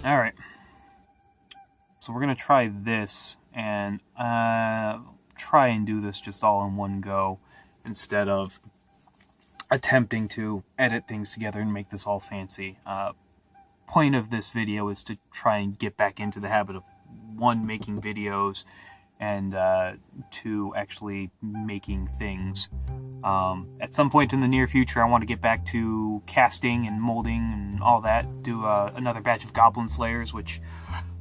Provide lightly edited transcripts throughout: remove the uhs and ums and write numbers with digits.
Alright. So we're going to try this, and try and do this just all in one go, instead of attempting to edit things together and make this all fancy. Point of this video is to try and get back into the habit of, one, making videos, and two, actually making things. At some point in the near future, I want to get back to casting and molding and all that. Do another batch of Goblin Slayers, which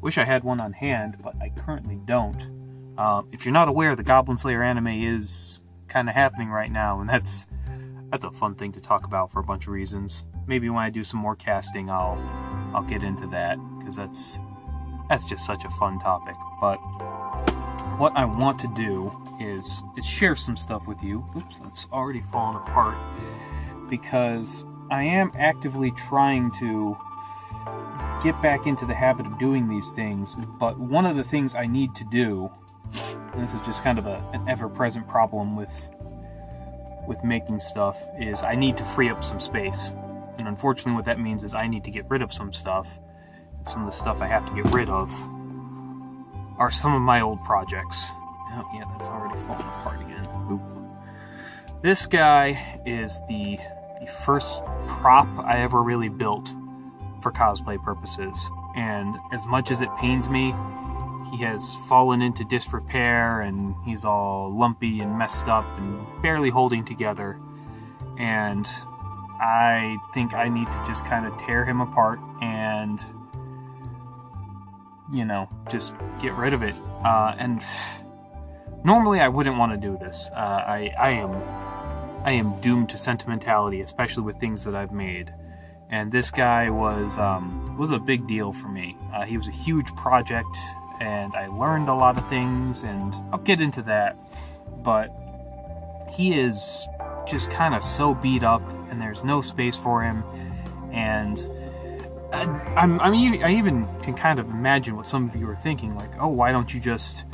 wish I had one on hand, but I currently don't. If you're not aware, the Goblin Slayer anime is kind of happening right now, and that's a fun thing to talk about for a bunch of reasons. Maybe when I do some more casting, I'll get into that, because that's just such a fun topic. But what I want to do is share some stuff with you. Oops, that's already fallen apart, because I am actively trying to get back into the habit of doing these things, but one of the things I need to do, and this is just kind of an ever-present problem with making stuff, is I need to free up some space. And unfortunately what that means is I need to get rid of some stuff. And some of the stuff I have to get rid of are some of my old projects. Oh, yeah, that's already fallen apart again. Oop. This guy is the first prop I ever really built for cosplay purposes, and as much as it pains me, he has fallen into disrepair, and he's all lumpy and messed up and barely holding together, and I think I need to just kind of tear him apart and, just get rid of it. And normally I wouldn't want to do this. I am doomed to sentimentality, especially with things that I've made. And this guy was a big deal for me. He was a huge project, and I learned a lot of things, and I'll get into that. But he is just kind of so beat up, and there's no space for him. And I even can kind of imagine what some of you are thinking, like, oh, why don't you just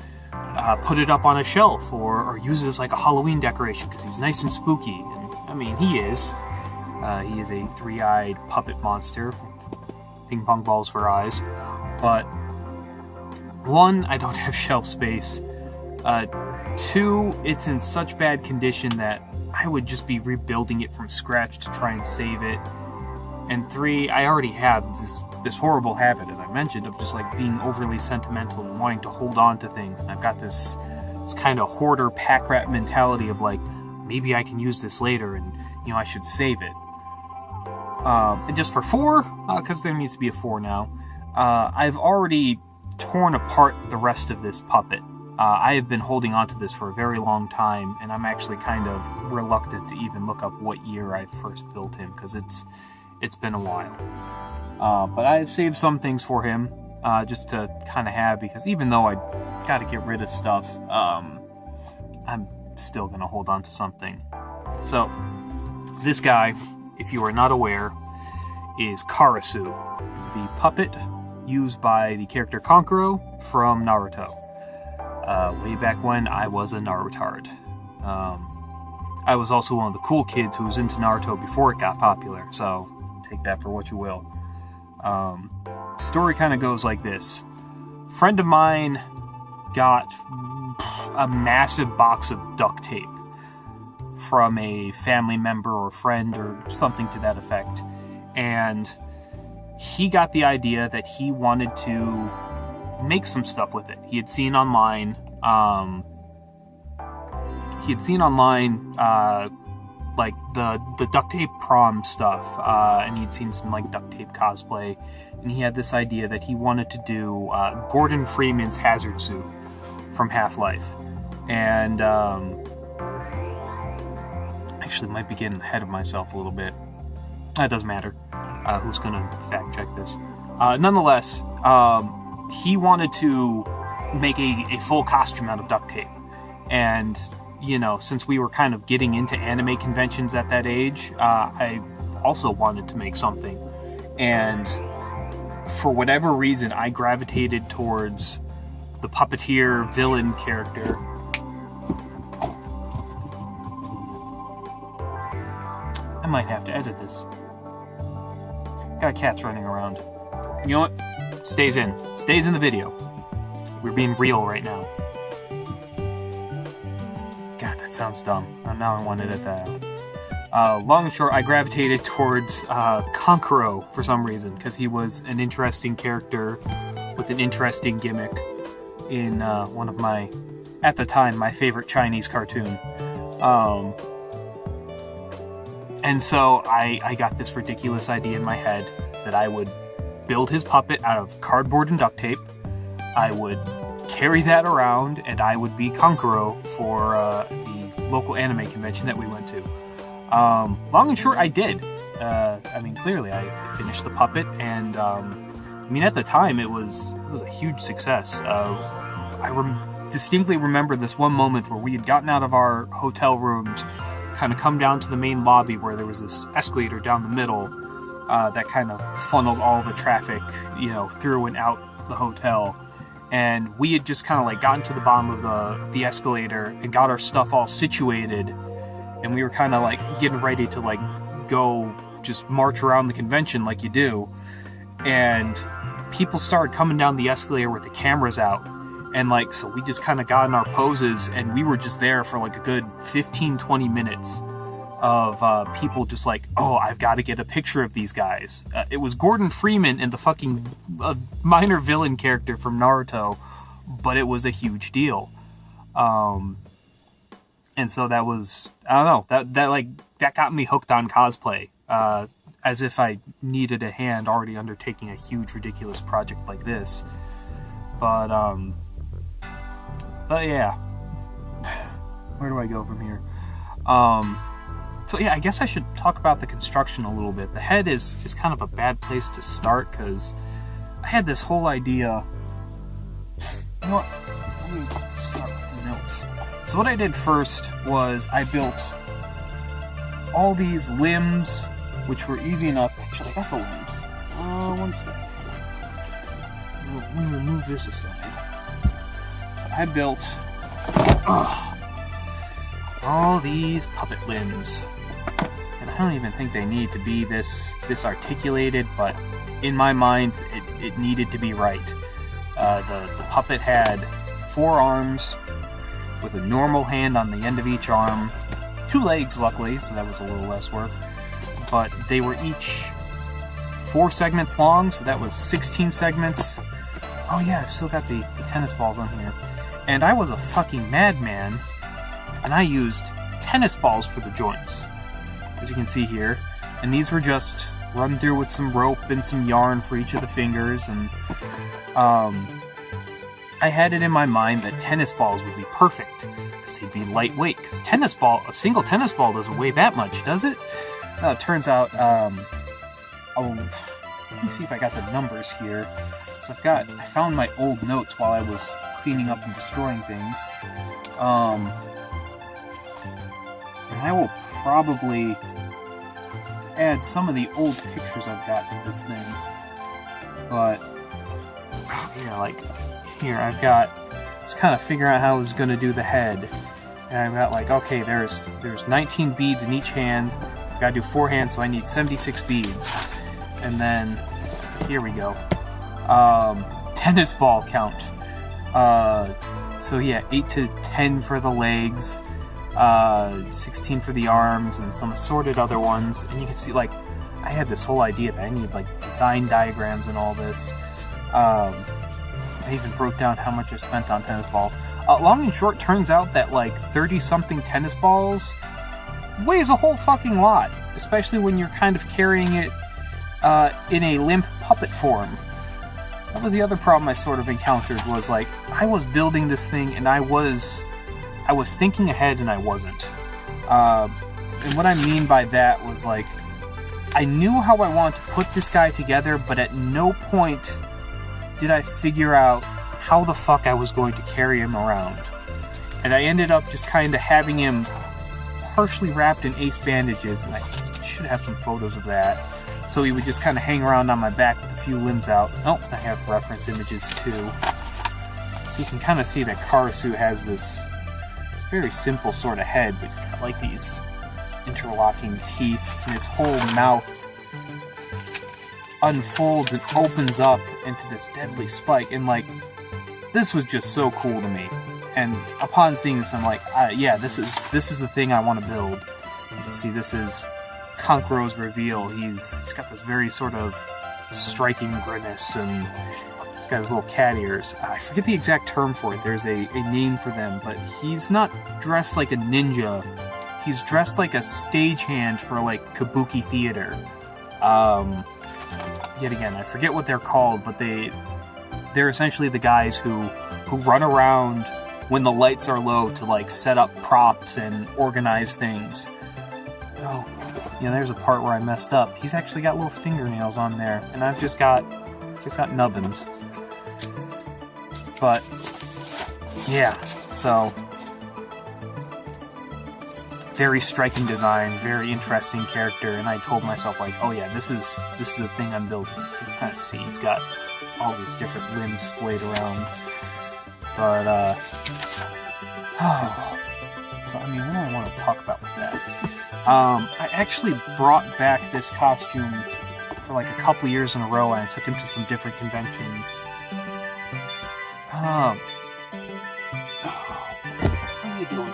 put it up on a shelf, or use it as like a Halloween decoration, because he's nice and spooky. And I mean, he is. He is a three-eyed puppet monster, ping pong balls for eyes. But one, I don't have shelf space. Two, it's in such bad condition that I would just be rebuilding it from scratch to try and save it. And three, I already have this horrible habit, as I mentioned, of just like being overly sentimental and wanting to hold on to things. And I've got this kind of hoarder pack rat mentality of like, maybe I can use this later, and I should save it. And just for 4, because there needs to be a 4 now, I've already torn apart the rest of this puppet. I have been holding on to this for a very long time, and I'm actually kind of reluctant to even look up what year I first built him, because it's been a while. But I've saved some things for him, just to kind of have, because even though I gotta get rid of stuff, I'm still gonna hold on to something. So, this guy, if you are not aware, is Karasu, the puppet used by the character Kankuro from Naruto. Way back when I was a Narutard. I was also one of the cool kids who was into Naruto before it got popular, so take that for what you will. Story kind of goes like this. Friend of mine got a massive box of duct tape from a family member or friend or something to that effect, and he got the idea that he wanted to make some stuff with it. He had seen online like the duct tape prom stuff, and he'd seen some like duct tape cosplay, and he had this idea that he wanted to do Gordon Freeman's hazard suit from Half-Life. And actually might be getting ahead of myself a little bit. That doesn't matter. Who's gonna fact check this? Nonetheless, he wanted to make a full costume out of duct tape. And, since we were kind of getting into anime conventions at that age, I also wanted to make something. And for whatever reason, I gravitated towards the puppeteer villain character. I might have to edit this. Got cats running around. You know what? stays in. Stays in the video. We're being real right now. God, that sounds dumb. Now I want to edit that out. Long and short, I gravitated towards Konkoro for some reason, because he was an interesting character with an interesting gimmick in one of my, at the time, my favorite Chinese cartoon. And so I got this ridiculous idea in my head that I would build his puppet out of cardboard and duct tape. I would carry that around, and I would be Konkoro for the local anime convention that we went to. Long and short, I did. I mean, clearly, I finished the puppet, and I mean, at the time, it was a huge success. I distinctly remember this one moment where we had gotten out of our hotel rooms, kind of come down to the main lobby where there was this escalator down the middle that kind of funneled all the traffic, you know, through and out the hotel. And we had just kind of like gotten to the bottom of the escalator and got our stuff all situated, and we were kind of like getting ready to like go just march around the convention like you do, and people started coming down the escalator with the cameras out, and like, so we just kind of got in our poses, and we were just there for like a good 15-20 minutes of people just like, oh, I've got to get a picture of these guys. It was Gordon Freeman and the fucking minor villain character from Naruto, but it was a huge deal. And so that was, I don't know, that got me hooked on cosplay, as if I needed a hand already undertaking a huge, ridiculous project like this. But yeah, where do I go from here? So yeah, I guess I should talk about the construction a little bit. The head is kind of a bad place to start, because I had this whole idea. You know what? Let me start with the notes. So what I did first was I built all these limbs, which were easy enough. Actually, I got the limbs. One second. Let me move this aside. So I built all these puppet limbs. And I don't even think they need to be this articulated, but in my mind, it needed to be right. The puppet had 4 arms with a normal hand on the end of each arm, 2 legs, luckily, so that was a little less work. But they were each 4 segments long, so that was 16 segments. Oh yeah, I've still got the tennis balls on here. And I was a fucking madman, and I used tennis balls for the joints, as you can see here. And these were just run through with some rope and some yarn for each of the fingers, and I had it in my mind that tennis balls would be perfect, because they'd be lightweight, because a single tennis ball doesn't weigh that much, does it? It turns out, let me see if I got the numbers here. So I found my old notes while I was cleaning up and destroying things. And I will probably add some of the old pictures I've got to this thing. But, yeah, like, here, I've got, just kind of figuring out how I was going to do the head. And I've got, like, okay, there's 19 beads in each hand. I've got to do 4 hands, so I need 76 beads. And then, here we go. Tennis ball count. So yeah, 8 to 10 for the legs, 16 for the arms, and some assorted other ones. And you can see, like, I had this whole idea that I need, like, design diagrams and all this. I even broke down how much I spent on tennis balls. Long and short, turns out that, like, 30-something tennis balls weighs a whole fucking lot, especially when you're kind of carrying it in a limp puppet form. That was the other problem I sort of encountered, was like, I was building this thing and I was thinking ahead and I wasn't. And what I mean by that was, like, I knew how I wanted to put this guy together, but at no point did I figure out how the fuck I was going to carry him around. And I ended up just kind of having him partially wrapped in ace bandages, and I should have some photos of that. So he would just kind of hang around on my back with a few limbs out. Oh, I have reference images too. So you can kind of see that Karasu has this very simple sort of head, but he's got like these interlocking teeth, and his whole mouth unfolds and opens up into this deadly spike, and like, this was just so cool to me. And upon seeing this, I'm like, yeah, this is the thing I want to build. You can see this is Conqueror's reveal. He's got this very sort of striking grimace, and he's got his little cat ears. I forget the exact term for it. There's a name for them, but he's not dressed like a ninja. He's dressed like a stagehand for like kabuki theater. Yet again, I forget what they're called, but they're essentially the guys who run around when the lights are low to like set up props and organize things. Oh, you know, there's a part where I messed up. He's actually got little fingernails on there, and I've just got nubbins. But yeah, so very striking design, very interesting character, and I told myself like, oh yeah, this is the thing I'm building. You can kind of see he's got all these different limbs splayed around. But so I mean, what do I want to talk about with that? I actually brought back this costume for like a couple years in a row, and I took him to some different conventions. How are you doing?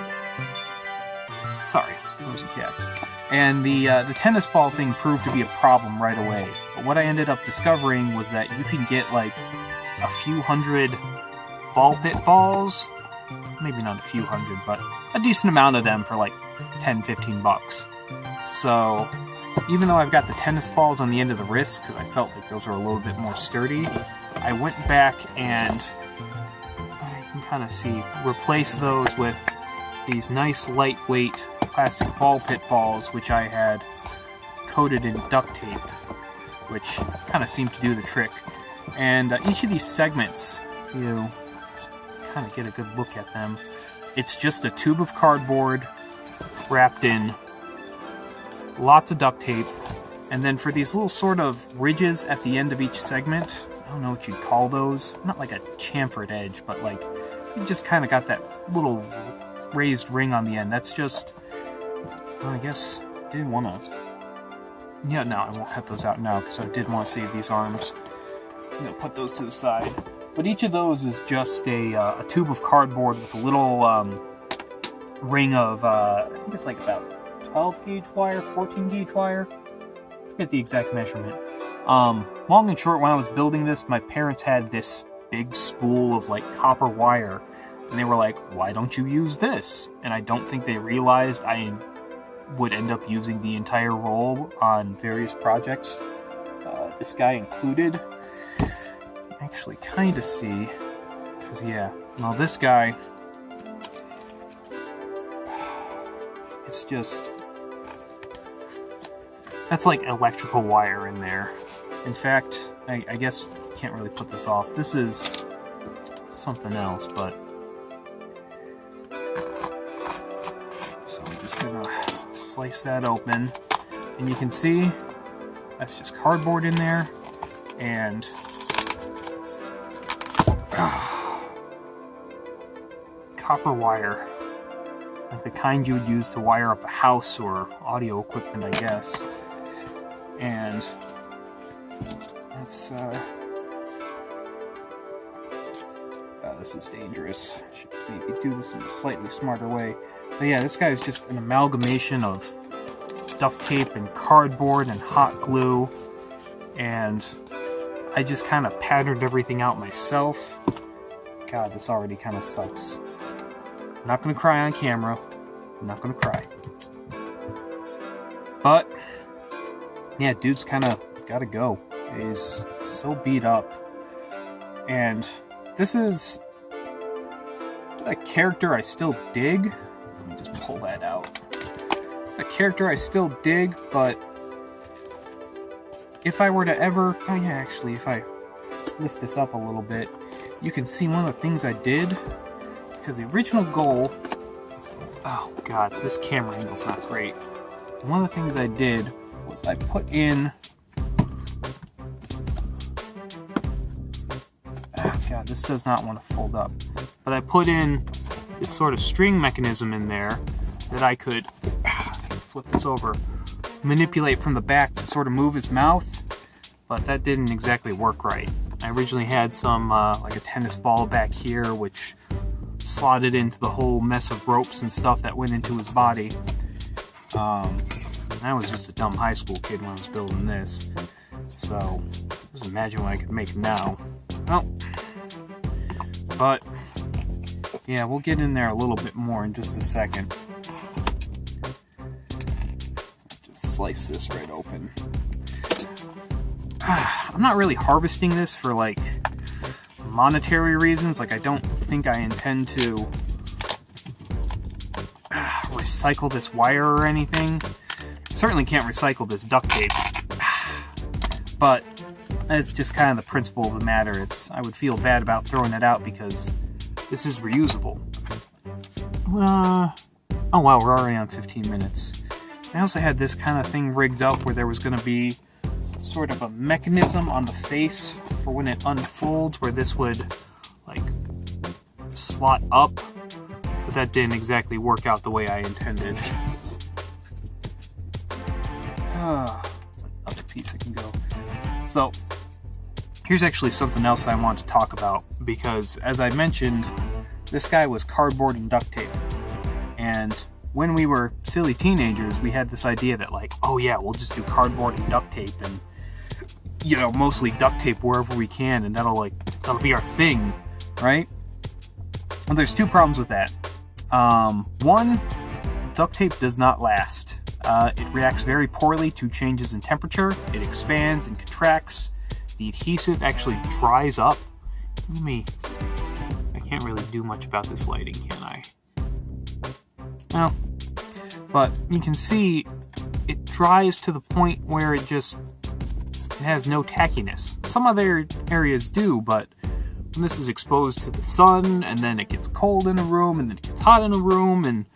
Sorry, those are cats. And the tennis ball thing proved to be a problem right away. But what I ended up discovering was that you can get like a few hundred ball pit balls, maybe not a few hundred, but a decent amount of them for like 10-15 bucks. So even though I've got the tennis balls on the end of the wrist, because I felt like those were a little bit more sturdy, I went back and, you can kind of see, replaced those with these nice lightweight plastic ball pit balls, which I had coated in duct tape, which kind of seemed to do the trick. And each of these segments, you kind of get a good look at them. It's just a tube of cardboard wrapped in lots of duct tape, and then for these little sort of ridges at the end of each segment, I don't know what you'd call those, not like a chamfered edge, but like you just kind of got that little raised ring on the end. That's just, well, I guess I didn't want to, yeah, no, I won't cut those out now because I did want to save these arms. I'm going to put those to the side. But each of those is just a tube of cardboard with a little ring of, I think it's like about 12 gauge wire, 14 gauge wire. I forget the exact measurement. Long and short, when I was building this, my parents had this big spool of like copper wire, and they were like, why don't you use this? And I don't think they realized I would end up using the entire roll on various projects, this guy included. Actually kind of see, because yeah, well, this guy, it's just, that's like electrical wire in there. In fact, I guess can't really put this off. This is something else, but so I'm just gonna slice that open, and you can see that's just cardboard in there, and copper wire, like the kind you would use to wire up a house or audio equipment, I guess. And that's this is dangerous. I should maybe do this in a slightly smarter way. But yeah, this guy is just an amalgamation of duct tape and cardboard and hot glue, and I just kind of patterned everything out myself. God, this already kind of sucks. I'm not going to cry on camera. I'm not going to cry. But, yeah, dude's kind of got to go. He's so beat up. And this is a character I still dig. Let me just pull that out. A character I still dig, but if I were to ever... Oh yeah, actually, if I lift this up a little bit, you can see one of the things I did. Because the original goal... Oh god, this camera angle's not great. One of the things I did was I put in... Oh god, this does not want to fold up. But I put in this sort of string mechanism in there that I could... Flip this over. Manipulate from the back to sort of move his mouth. but that didn't exactly work right. I originally had some, like a tennis ball back here, which slotted into the whole mess of ropes and stuff that went into his body. I was just a dumb high school kid when I was building this, so just imagine what I could make now. Well, but yeah, we'll get in there a little bit more in just a second. Just slice this right open. I'm not really harvesting this for like monetary reasons. Like, I don't think I intend to recycle this wire or anything. Certainly can't recycle this duct tape. But it's just kind of the principle of the matter. I would feel bad about throwing it out because this is reusable. Oh wow, we're already on 15 minutes. I also had this kind of thing rigged up where there was going to be sort of a mechanism on the face for when it unfolds, where this would like slot up, but that didn't exactly work out the way I intended. It's like another piece I can go. So here's actually something else I want to talk about, because as I mentioned, this guy was cardboard and duct tape. And when we were silly teenagers, we had this idea that like, oh yeah, we'll just do cardboard and duct tape, and you know, mostly duct tape wherever we can, and that'll be our thing, right? Well, there's two problems with that. One, duct tape does not last. It reacts very poorly to changes in temperature. It expands and contracts. The adhesive actually dries up. I can't really do much about this lighting, can I? No. But you can see it dries to the point where it has no tackiness. Some other areas do, but when this is exposed to the sun, and then it gets cold in a room, and then it gets hot in a room, and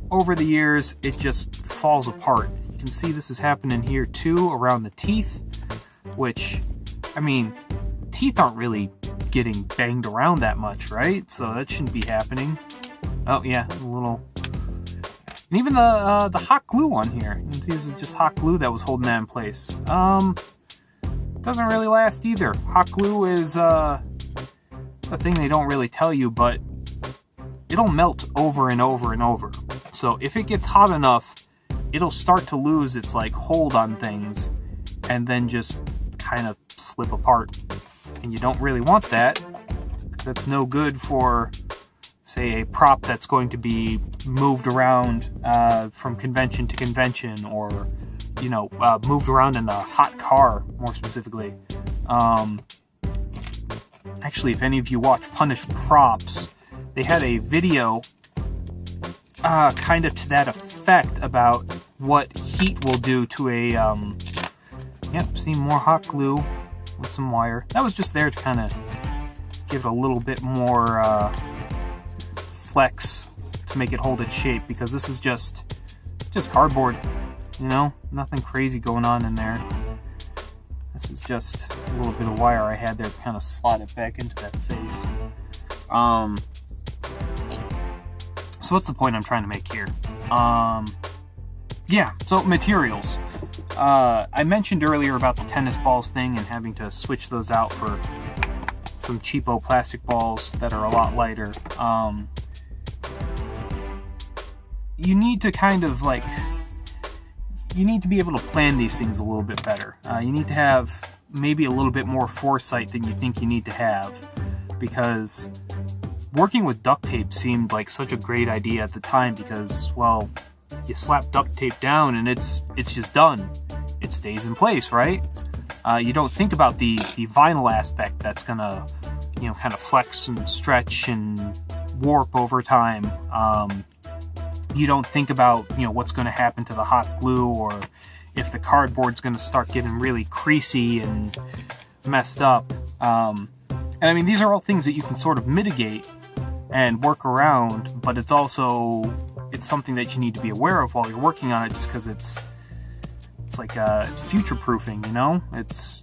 over the years, it just falls apart. You can see this is happening here too, around the teeth, which, I mean, teeth aren't really getting banged around that much, right? So that shouldn't be happening. Oh yeah, a little. And even the hot glue on here. You can see this is just hot glue that was holding that in place. Doesn't really last either. Hot glue is a thing they don't really tell you, but it'll melt over and over and over. So if it gets hot enough, it'll start to lose its like hold on things and then just kind of slip apart. And you don't really want that, because that's no good for, say, a prop that's going to be moved around from convention to convention, or you know, moved around in a hot car, more specifically. Actually, if any of you watch Punished Props, they had a video kind of to that effect about what heat will do to a, yep, see, more hot glue with some wire. That was just there to kind of give it a little bit more flex to make it hold its shape, because this is just cardboard, you know, nothing crazy going on in there. This is just a little bit of wire I had there to kind of slot it back into that face. So what's the point I'm trying to make here? Yeah, so materials. I mentioned earlier about the tennis balls thing and having to switch those out for some cheapo plastic balls that are a lot lighter. You need to kind of like, you need to be able to plan these things a little bit better. You need to have maybe a little bit more foresight than you think you need to have, because working with duct tape seemed like such a great idea at the time, because, well, you slap duct tape down and it's just done. It stays in place, right? You don't think about the vinyl aspect that's gonna, you know, kind of flex and stretch and warp over time. You don't think about, you know, what's going to happen to the hot glue, or if the cardboard's going to start getting really creasy and messed up. And I mean, these are all things that you can sort of mitigate and work around, but it's something that you need to be aware of while you're working on it, just because it's like it's future proofing, you know?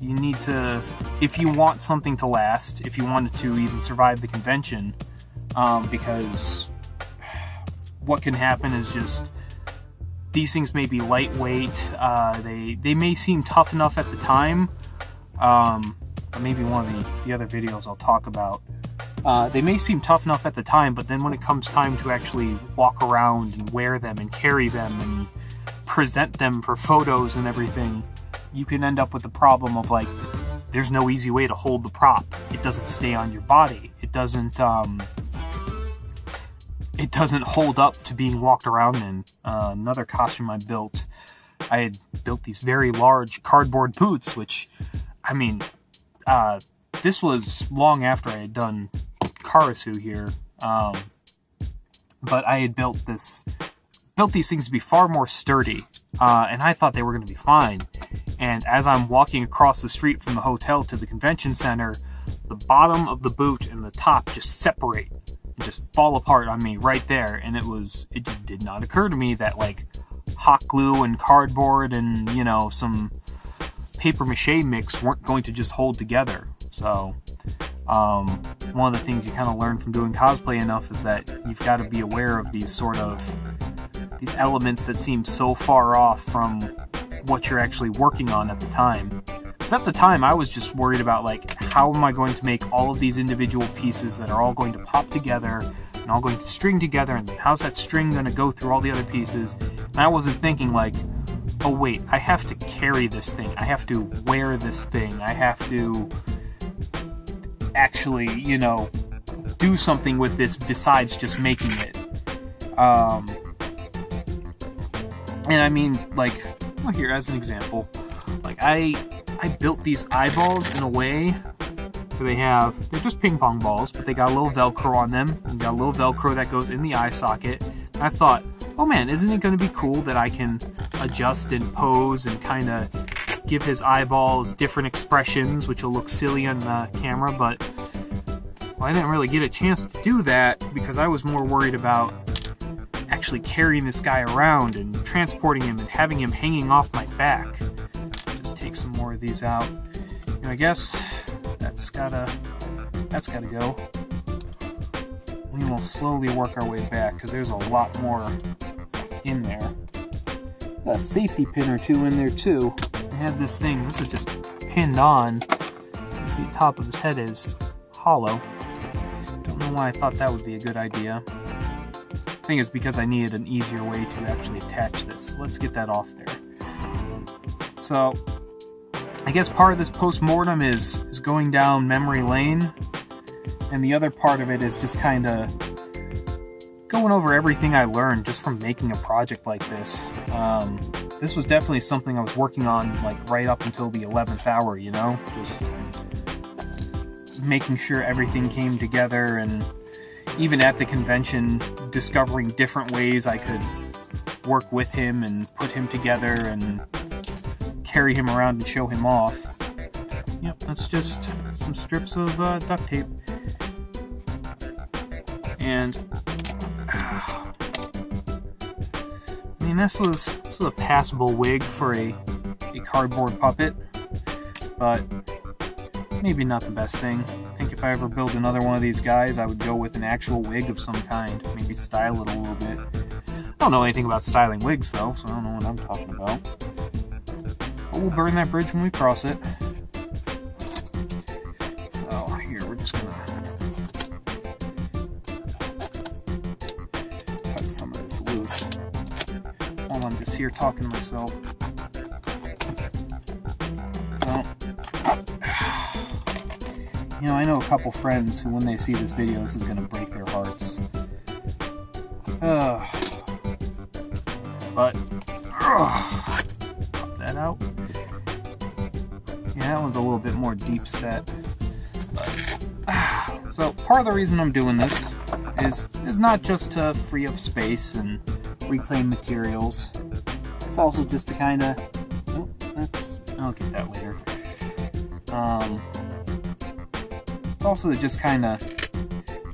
You need to, if you want something to last, if you want it to even survive the convention, because what can happen is just, these things may be lightweight, they may seem tough enough at the time, maybe one of the other videos I'll talk about. They may seem tough enough at the time, but then when it comes time to actually walk around and wear them and carry them and present them for photos and everything, you can end up with the problem of, like, there's no easy way to hold the prop. It doesn't stay on your body. It doesn't hold up to being walked around in. Another costume I had built these very large cardboard boots, which, I mean, this was long after I had done Karasu here, but I had built these things to be far more sturdy, and I thought they were going to be fine. And as I'm walking across the street from the hotel to the convention center, the bottom of the boot and the top just separate and just fall apart on me right there. And it just did not occur to me that, like, hot glue and cardboard and, you know, some paper mache mix weren't going to just hold together. So one of the things you kind of learn from doing cosplay enough is that you've got to be aware of these elements that seem so far off from what you're actually working on at the time. Because at the time I was just worried about, like, how am I going to make all of these individual pieces that are all going to pop together and all going to string together, and then how's that string going to go through all the other pieces? And I wasn't thinking, like, oh wait, I have to carry this thing, I have to wear this thing, I have to actually, you know, do something with this besides just making it. And I mean, like, well, here as an example, like, I built these eyeballs in a way where they're just ping pong balls, but they got a little Velcro on them, and got a little Velcro that goes in the eye socket. And I thought, oh man, isn't it going to be cool that I can adjust and pose and kind of give his eyeballs different expressions, which will look silly on the camera, but well, I didn't really get a chance to do that because I was more worried about actually carrying this guy around and transporting him and having him hanging off my back. Just take some more of these out. And I guess that's gotta go. We will slowly work our way back because there's a lot more in there. Got a safety pin or two in there too. I had this thing, this is just pinned on. You see the top of his head is hollow. Don't know why I thought that would be a good idea. I think it's because I needed an easier way to actually attach this. Let's get that off there. So, I guess part of this post-mortem is going down memory lane, and the other part of it is just kind of going over everything I learned just from making a project like this. This was definitely something I was working on, like, right up until the 11th hour, you know? Just making sure everything came together, and even at the convention, discovering different ways I could work with him and put him together and carry him around and show him off. Yep, that's just some strips of duct tape. And I mean, this was a passable wig for a cardboard puppet, but maybe not the best thing. I think if I ever build another one of these guys, I would go with an actual wig of some kind. Maybe style it a little bit. I don't know anything about styling wigs, though, so I don't know what I'm talking about. But we'll burn that bridge when we cross it. So, here, we're just gonna cut some of this loose while I'm just here talking to myself. So, you know, I know a couple friends who, when they see this video, this is going to break their hearts. But, pop that out. Yeah, that one's a little bit more deep set. But, so, part of the reason I'm doing this is not just to free up space and reclaim materials. It's also just to kind of... Oh, I'll get that later. It's also to just kind of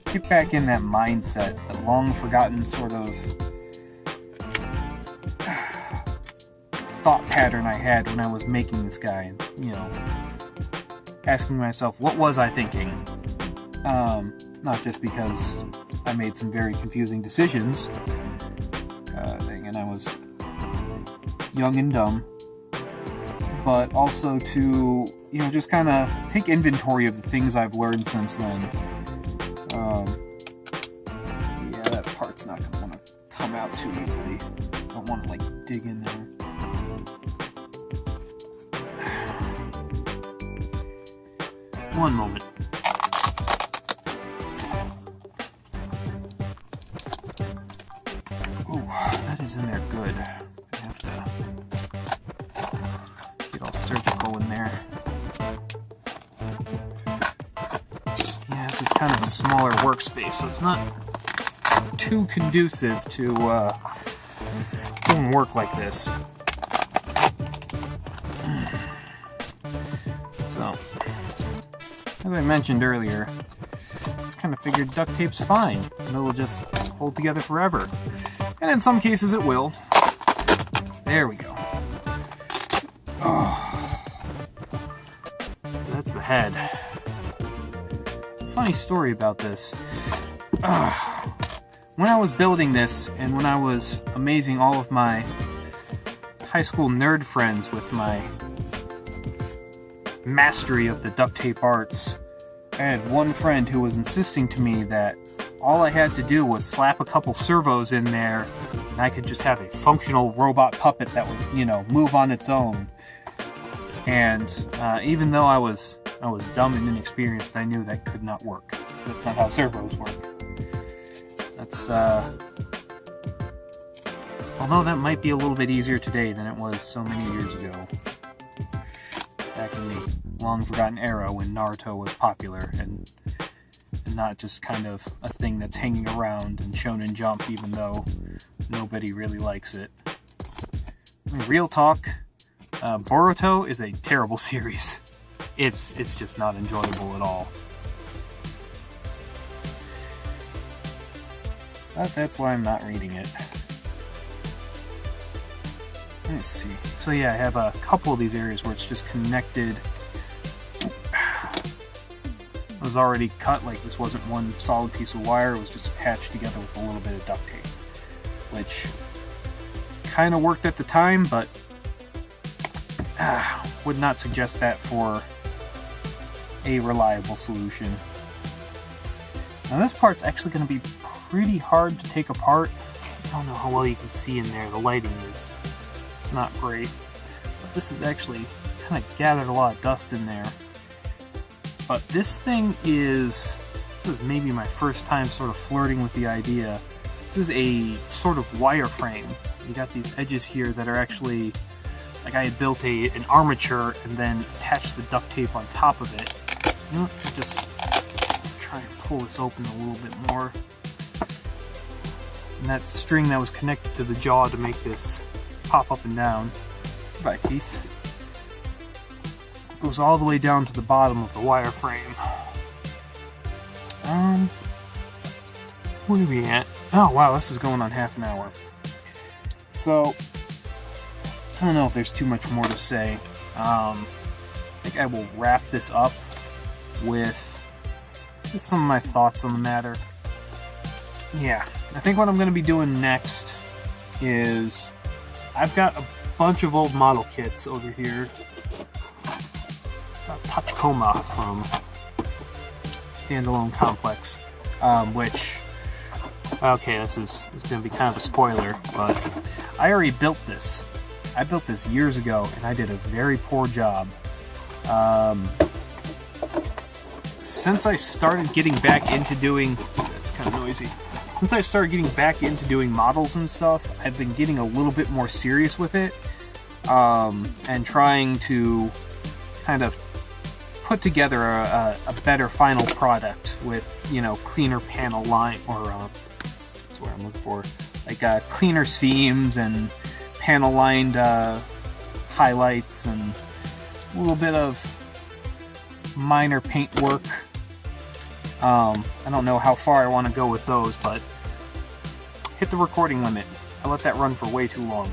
get back in that mindset, that long-forgotten sort of thought pattern I had when I was making this guy. You know, asking myself, what was I thinking? Not just because I made some very confusing decisions, and I was young and dumb, but also to, you know, just kind of take inventory of the things I've learned since then. Yeah, that part's not going to want to come out too easily. I don't want to, like, dig in there. One moment. Ooh, that is in there good. I have to get all surgical in there. Yeah, this is kind of a smaller workspace, so it's not too conducive to doing work like this. So, as I mentioned earlier, I just kind of figured duct tape's fine, and it'll just hold together forever. And in some cases it will. There we go. Oh, that's the head. Funny story about this. When I was building this, and when I was amazing all of my high school nerd friends with my mastery of the duct tape arts, I had one friend who was insisting to me that all I had to do was slap a couple servos in there, and I could just have a functional robot puppet that would, you know, move on its own. And even though I was dumb and inexperienced, I knew that could not work. That's not how servos work. That's although that might be a little bit easier today than it was so many years ago. Back in the long-forgotten era when Naruto was popular and not just kind of a thing that's hanging around and Shonen Jump, even though nobody really likes it. I mean, real talk, Boruto is a terrible series. It's just not enjoyable at all. But that's why I'm not reading it. Let's see. So yeah, I have a couple of these areas where it's just connected. It was already cut, like this wasn't one solid piece of wire, it was just attached together with a little bit of duct tape. Which kind of worked at the time, but would not suggest that for a reliable solution. Now this part's actually going to be pretty hard to take apart. I don't know how well you can see in there, the lighting is it's not great. But this is actually kind of gathered a lot of dust in there. But this is maybe my first time sort of flirting with the idea. This is a sort of wireframe. You got these edges here that are actually, like I had built an armature and then attached the duct tape on top of it. You know what, I'll just try and pull this open a little bit more. And that string that was connected to the jaw to make this pop up and down. Goodbye, teeth. Goes all the way down to the bottom of the wireframe. Where are we at? Oh wow, this is going on half an hour. So, I don't know if there's too much more to say. I think I will wrap this up with just some of my thoughts on the matter. Yeah, I think what I'm going to be doing next is I've got a bunch of old model kits over here. Tachikoma from Standalone Complex, which, okay, this is going to be kind of a spoiler, but I already built this. I built this years ago, and I did a very poor job. Since I started getting back into doing, that's kind of noisy. Since I started getting back into doing models and stuff, I've been getting a little bit more serious with it, and trying to kind of put together a better final product with, you know, cleaner panel line, or that's what I'm looking for, like cleaner seams and panel lined highlights and a little bit of minor paint work. I don't know how far I want to go with those, but hit the recording limit. I let that run for way too long.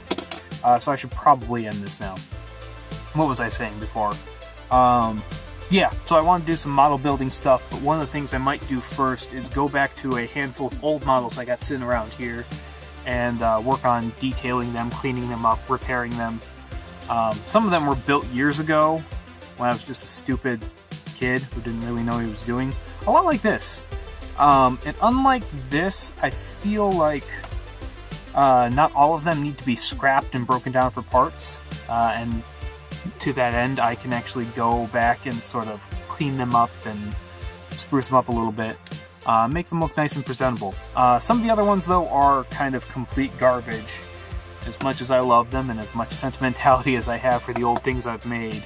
So I should probably end this now. What was I saying before? Yeah, so I want to do some model building stuff, but one of the things I might do first is go back to a handful of old models I got sitting around here and work on detailing them, cleaning them up, repairing them. Some of them were built years ago, when I was just a stupid kid who didn't really know what he was doing. A lot like this. And unlike this, I feel like not all of them need to be scrapped and broken down for parts. And to that end, I can actually go back and sort of clean them up and spruce them up a little bit. Make them look nice and presentable. Some of the other ones, though, are kind of complete garbage. As much as I love them and as much sentimentality as I have for the old things I've made,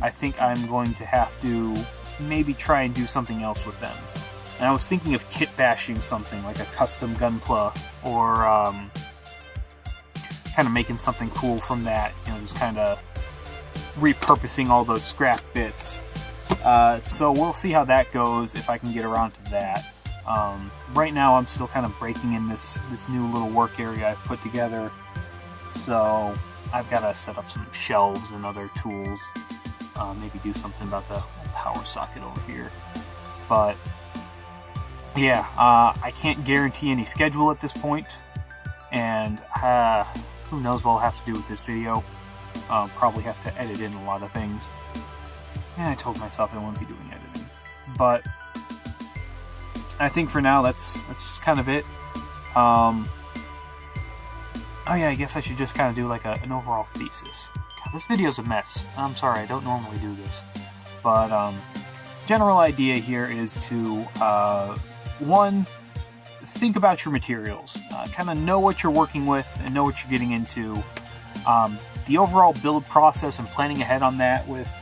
I think I'm going to have to maybe try and do something else with them. And I was thinking of kit bashing something, like a custom Gunpla, or kind of making something cool from that, you know, just kind of repurposing all those scrap bits. So we'll see how that goes, if I can get around to that. Right now I'm still kind of breaking in this new little work area I've put together, so I've got to set up some shelves and other tools, maybe do something about the power socket over here. But yeah, I can't guarantee any schedule at this point, and who knows what I'll have to do with this video. Probably have to edit in a lot of things. And I told myself I wouldn't be doing editing. But I think for now that's just kind of it. Oh yeah, I guess I should just kind of do like an overall thesis. God, this video's a mess. I'm sorry, I don't normally do this. But general idea here is to one, think about your materials. Kind of know what you're working with and know what you're getting into. The overall build process and planning ahead on that with,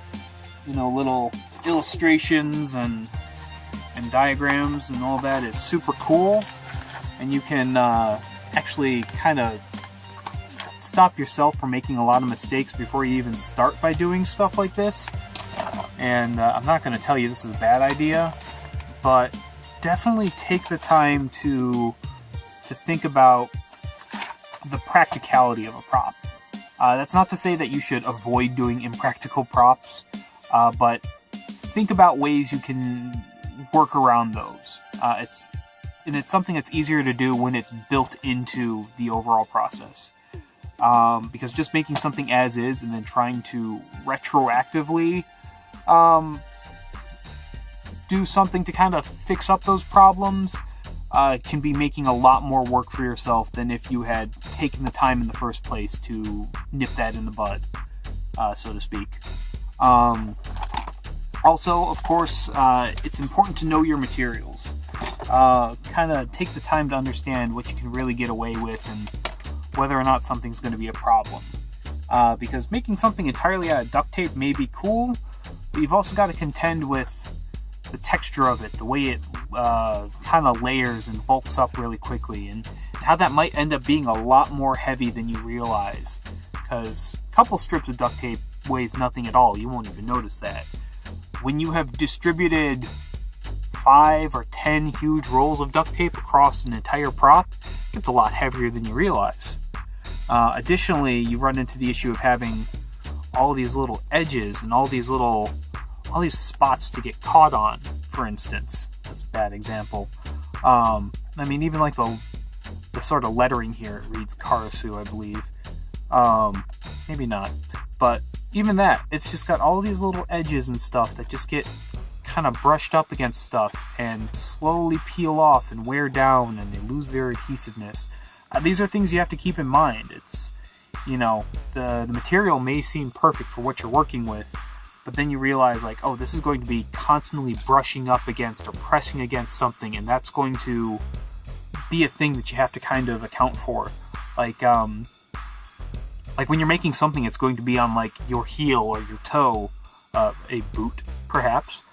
you know, little illustrations and diagrams and all that is super cool, and you can actually kind of stop yourself from making a lot of mistakes before you even start by doing stuff like this. And I'm not going to tell you this is a bad idea, but definitely take the time to think about the practicality of a prop. That's not to say that you should avoid doing impractical props, but think about ways you can work around those. It's something that's easier to do when it's built into the overall process. Because just making something as is and then trying to retroactively do something to kind of fix up those problems can be making a lot more work for yourself than if you had taken the time in the first place to nip that in the bud, so to speak. Also, of course, it's important to know your materials. Kind of take the time to understand what you can really get away with and whether or not something's going to be a problem. Because making something entirely out of duct tape may be cool, but you've also got to contend with the texture of it, the way it kind of layers and bulks up really quickly, and how that might end up being a lot more heavy than you realize. Because a couple strips of duct tape weighs nothing at all, you won't even notice that. When you have distributed 5 or 10 huge rolls of duct tape across an entire prop, it's a lot heavier than you realize. Additionally, you run into the issue of having all these little edges and all these spots to get caught on, for instance. That's a bad example. I mean, even like the sort of lettering here, it reads Karasu, I believe. Maybe not. But even that, it's just got all these little edges and stuff that just get kind of brushed up against stuff and slowly peel off and wear down, and they lose their adhesiveness. These are things you have to keep in mind. It's, you know, the material may seem perfect for what you're working with, but then you realize, like, oh, this is going to be constantly brushing up against or pressing against something, and that's going to be a thing that you have to kind of account for. Like when you're making something, it's going to be on, like, your heel or your toe, a boot, perhaps.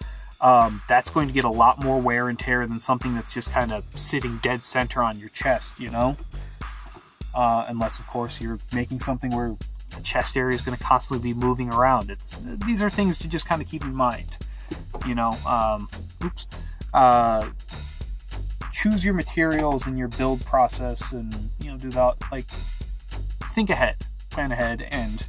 That's going to get a lot more wear and tear than something that's just kind of sitting dead center on your chest, you know? Unless, of course, you're making something where the chest area is going to constantly be moving around. These are things to just kind of keep in mind, you know? Choose your materials in your build process, and, you know, do that, like, think ahead, plan ahead, and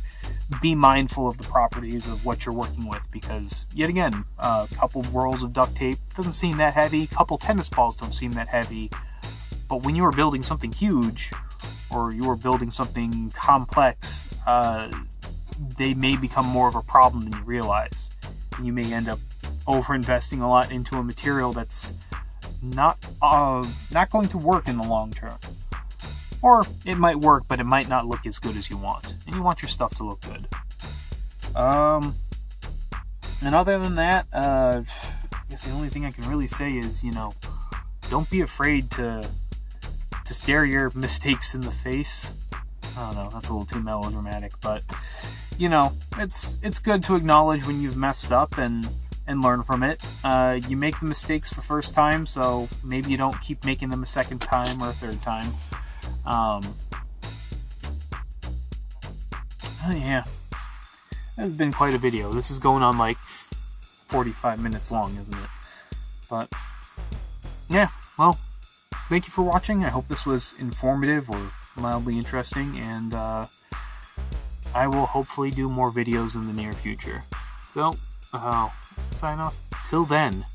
be mindful of the properties of what you're working with, because, yet again, a couple of rolls of duct tape doesn't seem that heavy, a couple tennis balls don't seem that heavy, but when you are building something huge, or you are building something complex, they may become more of a problem than you realize. and you may end up over-investing a lot into a material that's not going to work in the long term. Or it might work, but it might not look as good as you want. And you want your stuff to look good. And other than that, I guess the only thing I can really say is, don't be afraid to stare your mistakes in the face. I don't know, that's a little too melodramatic, but, it's good to acknowledge when you've messed up and learn from it. You make the mistakes the first time, so maybe you don't keep making them a second time or a third time. Yeah, this has been quite a video. This is going on like 45 minutes long, isn't it? But yeah, well, thank you for watching. I hope this was informative or mildly interesting, and I will hopefully do more videos in the near future. So, sign off. Till then.